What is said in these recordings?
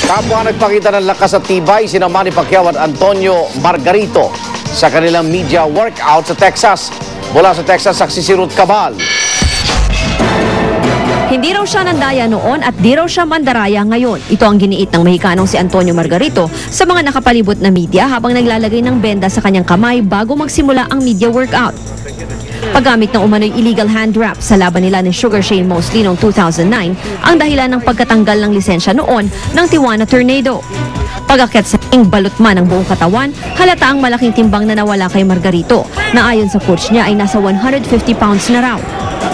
Kapwa nagpakita ng lakas at tibay sina Manny Pacquiao at Antonio Margarito sa kanilang media workout sa Texas. Mula sa Texas, saksi si Ruth Cabal. Hindi raw siya nandaya noon at di raw siya mandaraya ngayon. Ito ang giniit ng Mexicanong si Antonio Margarito sa mga nakapalibot na media habang naglalagay ng benda sa kanyang kamay bago magsimula ang media workout. Paggamit ng umano'y illegal hand wrap sa laban nila ni Sugar Shane Mosley noong 2009 ang dahilan ng pagkatanggal ng lisensya noon ng Tijuana Tornado. Pag-akyat sa balot man ng buong katawan, halata ang malaking timbang na nawala kay Margarito na ayon sa coach niya ay nasa 150 pounds na raw.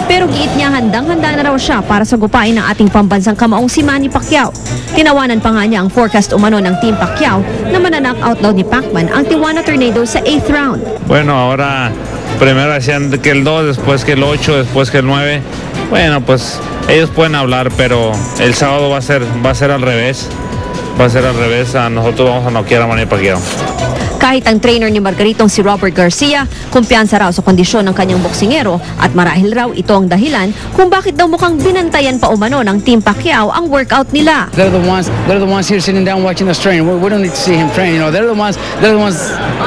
Pero giit niya handang-handa na raw siya para sagupain ng ating pambansang kamaong si Manny Pacquiao. Tinawanan pa nga niya ang forecast umano ng Team Pacquiao na mananknock-out daw ni Pacman ang Tijuana Tornado sa 8th round. Bueno, ahora primero decían que el 2, después que el 8, después que el 9. Bueno, pues ellos pueden hablar, pero el sábado va a ser al revés. Va a ser al revés, nosotros vamos a noquear a Manny Pacquiao. Kahit ang trainer ni Margaritong si Robert Garcia, kumpiyansa raw sa kondisyon ng kanyang boksingero at marahil raw ito ang dahilan kung bakit daw mukhang binantayan pa umano ng Team Pacquiao ang workout nila. They're the ones here sitting down watching us train. We don't need to see him train. You know, they're the ones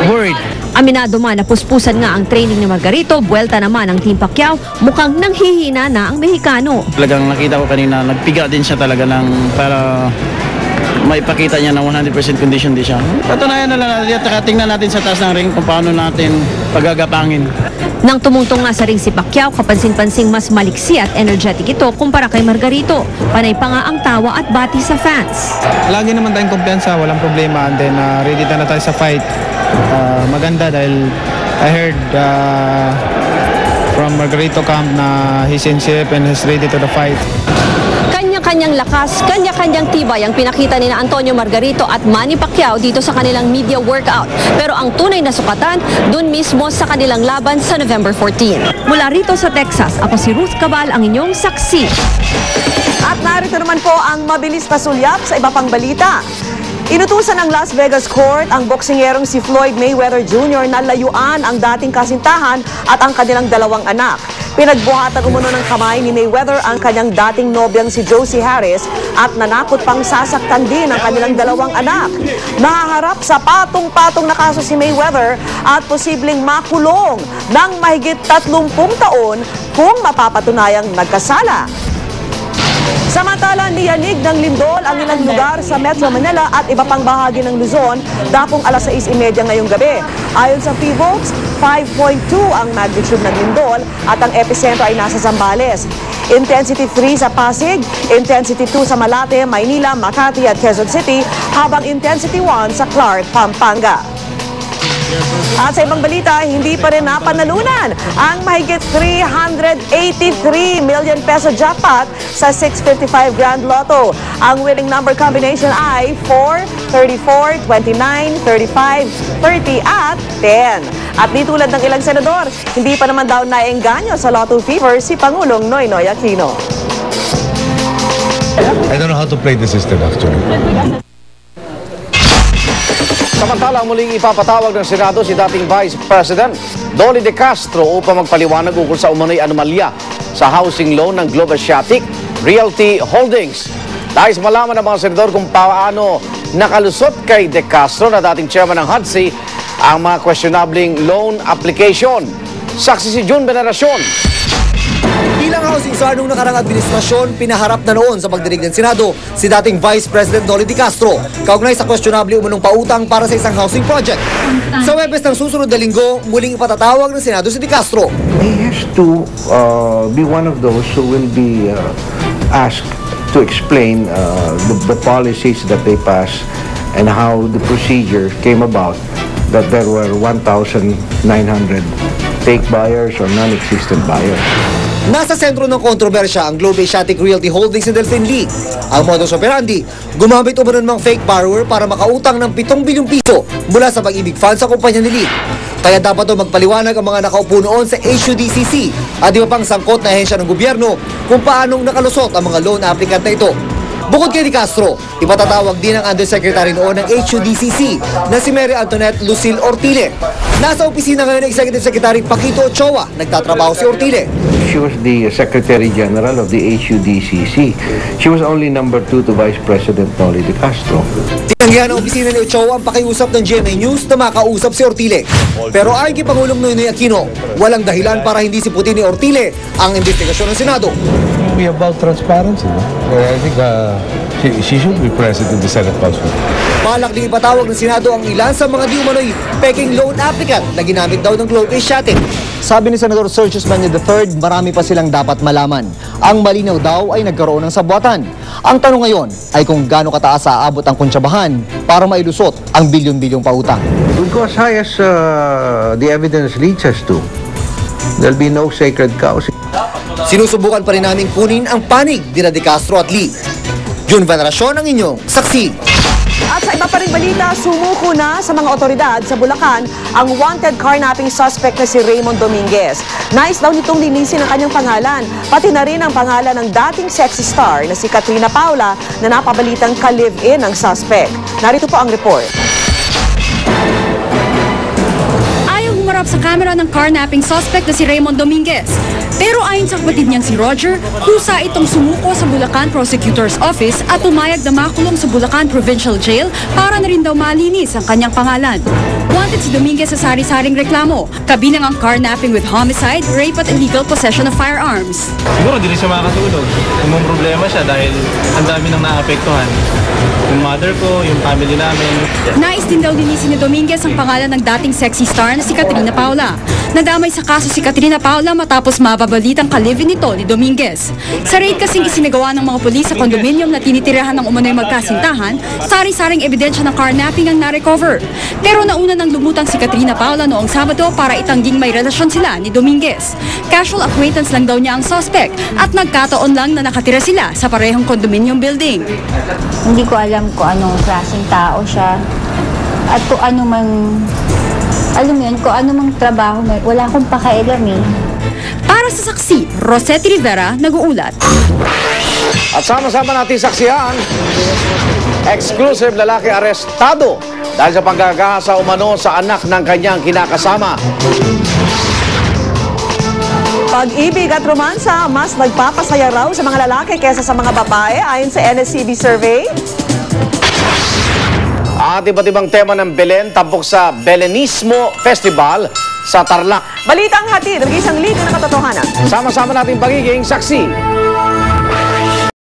worried. Aminado man na puspusan nga ang training ni Margarito, buwelta naman ang Team Pacquiao, mukhang nanghihina na ang Mexicano. Talagang nakita ko kanina, nagpiga din siya talaga para maipakita niya na 100% condition din siya. Patunayan na lang natin at tingnan natin sa taas ng ring kung paano natin pagagapangin. Nang tumungtong nga sa ring si Pacquiao, kapansin-pansing mas maliksi at energetic ito kumpara kay Margarito. Panay pa nga ang tawa at bati sa fans. Lagi naman tayong kumpiyansa, walang problema. And then ready na tayo sa fight. Maganda dahil I heard from Margarito camp na he's in shape and he's ready to the fight. Kanya-kanyang lakas, kanya-kanyang tibay ang pinakita ni Antonio Margarito at Manny Pacquiao dito sa kanilang media workout. Pero ang tunay na sukatan, dun mismo sa kanilang laban sa November 14. Mula rito sa Texas, ako si Ruth Cabal, ang inyong saksi. At narito naman po ang mabilis na sulyap sa iba pang balita. Inutusan ng Las Vegas Court ang boksingerong si Floyd Mayweather Jr. na layuan ang dating kasintahan at ang kanilang dalawang anak. Pinagbuhatan umano ng kamay ni Mayweather ang kanyang dating nobyang si Josie Harris at nanakot pang sasaktan din ang kanilang dalawang anak. Nahaharap sa patong-patong na kaso si Mayweather at posibleng makulong ng mahigit 30 taon kung mapapatunayang nagkasala. Samantala, niyanig ng lindol ang ilang lugar sa Metro Manila at iba pang bahagi ng Luzon dapong alas 6:30 ngayong gabi. Ayon sa PHIVOLTS, 5.2 ang magnitude ng lindol at ang epicentro ay nasa Zambales. Intensity 3 sa Pasig, Intensity 2 sa Malate, Maynila, Makati at Quezon City, habang Intensity 1 sa Clark, Pampanga. At sa ibang balita, hindi pa rin napanalunan ang mahigit 383 million peso jackpot sa 655 Grand Lotto. Ang winning number combination ay 4, 34, 29, 35, 30 at 10. At di tulad ng ilang senador, hindi pa naman daw naengganyo sa Lotto fever si Pangulong Noynoy Aquino. I don't know how to play the system actually. Samantala, muling ipapatawag ng Senado si dating Vice President Dolly De Castro upang magpaliwanag ukol sa umano'y anomalya sa housing loan ng Globe Asiatic Realty Holdings. Nais malaman ng mga senador kung paano nakalusot kay De Castro na dating chairman ng HUDC ang mga questionabling loan application. Saksi si June Veneracion. Bilang housing czar nung nakarang administrasyon, pinaharap na noon sa pagdinig ng Senado si dating Vice President Dolly De Castro, kaugnay sa questionable umunong pautang para sa isang housing project. Sa Webes ng susunod na linggo, muling ipatatawag ng Senado si De Castro. He has to be one of those who will be asked to explain the policies that they pass and how the procedure came about that there were 1,900 fake buyers or non-existent buyers. Nasa sentro ng kontrobersya ang Globe Asiatic Realty Holdings and Delphine Lee. Ang modus operandi, gumamit umano ng fake borrower para makautang ng 7 bilyong piso mula sa pag-ibig fund sa kumpanya ni Lee. Kaya dapat magpaliwanag ang mga nakaupo noon sa HUDCC at iba pang sangkot na ahensya ng gobyerno kung paanong nakalusot ang mga loan applicant na ito. Bukod kay De Castro, ipatatawag din ang Undersecretary noon ng HUDCC na si Mary Antoinette Lucille Ortile. Nasa opisina ngayon ng Executive Secretary Paquito Ochoa, nagtatrabaho si Ortile. She was the Secretary General of the HUDCC. She was only number 2 to Vice President Noli De Castro. Tinanggihan ng opisina ni Ochoa ang pakiusap ng GMA News na makausap si Ortile. Pero ayon kay Pangulong Noynoy Aquino, walang dahilan para hindi siputin ni Ortile ang investigasyon ng Senado. We about transparency. No? I think she should be present in the Senate House. Balak din ipatawag ng Senado ang ilan sa mga di umano'y peking loan applicant na ginamit daw ng Globe Asiatic. Sabi ni Senador Sergius Manyo III, marami pa silang dapat malaman. Ang malinaw daw ay nagkaroon ng sabwatan. Ang tanong ngayon ay kung gaano kataas aabot ang kontsabahan para mailusot ang bilyon-bilyong pautang. We'll go as high as the evidence leads us to. There'll be no sacred cows. Sinusubukan pa rin namin kunin ang panig nila De Castro at Lee. June Veneracion ang inyong saksi. At sa iba pa ring balita, sumuko na sa mga otoridad sa Bulacan ang wanted carnapping suspect na si Raymond Dominguez. Nais daw nitong linisin ang kanyang pangalan, pati na rin ang pangalan ng dating sexy star na si Katrina Paula na napabalitang ka-live-in ang suspect. Narito po ang report. Ayaw humarap sa kamera ng carnapping suspect na si Raymond Dominguez. Pero ayon sa kapatid niyang si Roger, kusa itong sumuko sa Bulacan Prosecutor's Office at umayag na makulong sa Bulacan Provincial Jail para na rin daw malinis ang kanyang pangalan. Wanted si Dominguez sa sari-saring reklamo, kabilang ang carnapping with homicide, rape at illegal possession of firearms. Siguro hindi rin siya makakatulog. Kung may problema siya dahil ang dami nang naapektuhan. Yung mother ko, yung family namin. Nais din daw linisin ni Dominguez ang pangalan ng dating sexy star na si Katrina Paula. Nadamay sa kaso si Katrina Paula matapos mababalitang ka-live-in nito ni Dominguez. Sa raid kasing isinagawa ng mga pulis sa kondominium na tinitirahan ng umano'y magkasintahan, sari-saring ebidensya ng carnapping ang na-recover. Pero nauna nang lumutang si Katrina Paula noong Sabado para itangging may relasyon sila ni Dominguez. Casual acquaintance lang daw niya ang suspect at nagkataon lang na nakatira sila sa parehong condominium building. Hindi ko alam kung anong klaseng tao siya at kung ano mang, alam mo yun, kung ano mang trabaho, wala akong pakialam eh. Para sa saksi, Rosetti Rivera, nag-uulat. At sama-sama natin saksihan, exclusive lalaki arestado dahil sa panggagahasa umano sa anak ng kanyang kinakasama. Pag-ibig at romansa, mas nagpapasaya raw sa mga lalaki kaysa sa mga babae ayon sa NSCB survey. At iba't ibang tema ng Belen tampok sa Belenismo Festival sa Tarlac. Balitang hatid ng isang liga ng katotohanan. Sama-sama natin pagiging saksi.